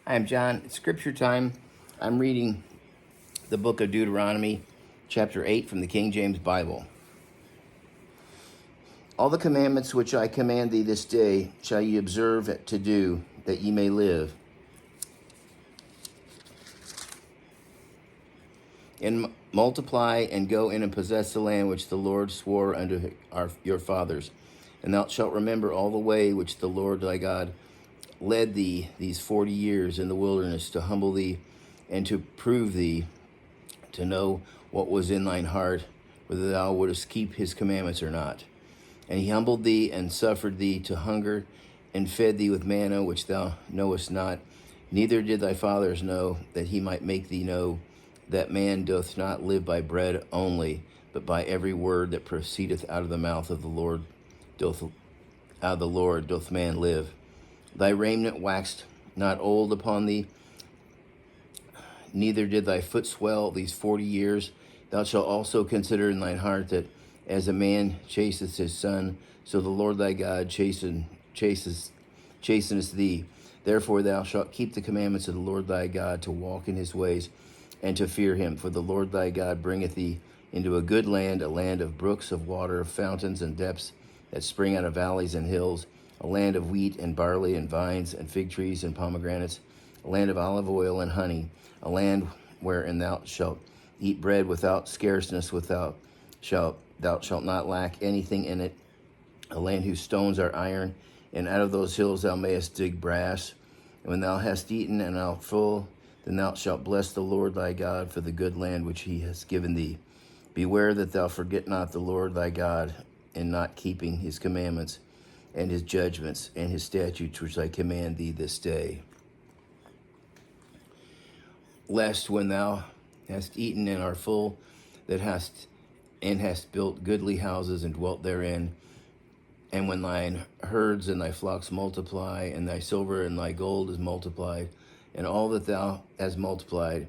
Hi, I'm John. It's scripture time. I'm reading the book of Deuteronomy, chapter 8 from the King James Bible. All the commandments which I command thee this day shall ye observe to do, that ye may live, and multiply, and go in and possess the land which the Lord swore unto your fathers. And thou shalt remember all the way which the Lord thy God led thee these 40 years in the wilderness, to humble thee and to prove thee, to know what was in thine heart, whether thou wouldest keep his commandments or not. And he humbled thee and suffered thee to hunger, and fed thee with manna which thou knowest not, neither did thy fathers know, that he might make thee know that man doth not live by bread only, but by every word that proceedeth out of the mouth of the Lord doth man live. Thy raiment waxed not old upon thee, neither did thy foot swell these 40 years. Thou shalt also consider in thine heart that as a man chasteth his son, so the Lord thy God chasteneth thee. Therefore thou shalt keep the commandments of the Lord thy God, to walk in his ways, and to fear him. For the Lord thy God bringeth thee into a good land, a land of brooks of water, of fountains and depths that spring out of valleys and hills, a land of wheat and barley and vines and fig trees and pomegranates, a land of olive oil and honey, a land wherein thou shalt eat bread without scarceness, thou shalt not lack anything in it, a land whose stones are iron, and out of those hills thou mayest dig brass. And when thou hast eaten and art full, then thou shalt bless the Lord thy God for the good land which he has given thee. Beware that thou forget not the Lord thy God, in not keeping his commandments and his judgments and his statutes which I command thee this day. Lest when thou hast eaten and art full, hast built goodly houses and dwelt therein, and when thine herds and thy flocks multiply, and thy silver and thy gold is multiplied, and all that thou hast multiplied,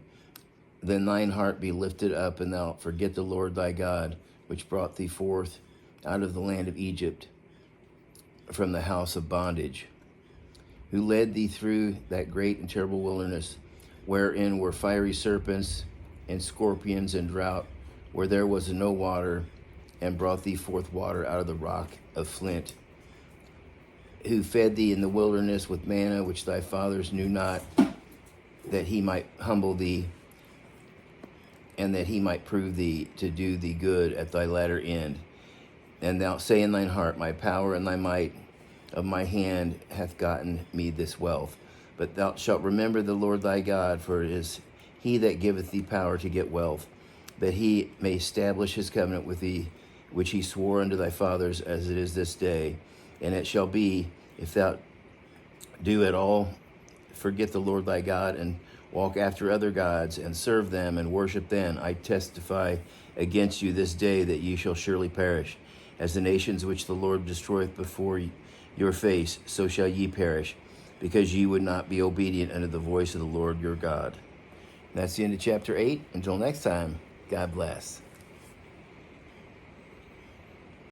then thine heart be lifted up, and thou forget the Lord thy God, which brought thee forth out of the land of Egypt, from the house of bondage, who led thee through that great and terrible wilderness, wherein were fiery serpents and scorpions and drought, where there was no water, and brought thee forth water out of the rock of flint, who fed thee in the wilderness with manna which thy fathers knew not, that he might humble thee, and that he might prove thee to do thee good at thy latter end. And thou say in thine heart, my power and thy might of my hand hath gotten me this wealth. But thou shalt remember the Lord thy God, for it is he that giveth thee power to get wealth, that he may establish his covenant with thee, which he swore unto thy fathers, as it is this day. And it shall be, if thou do at all forget the Lord thy God, and walk after other gods, and serve them, and worship them, I testify against you this day that ye shall surely perish. As the nations which the Lord destroyeth before your face, so shall ye perish, because ye would not be obedient unto the voice of the Lord your God. And that's the end of chapter 8. Until next time, God bless.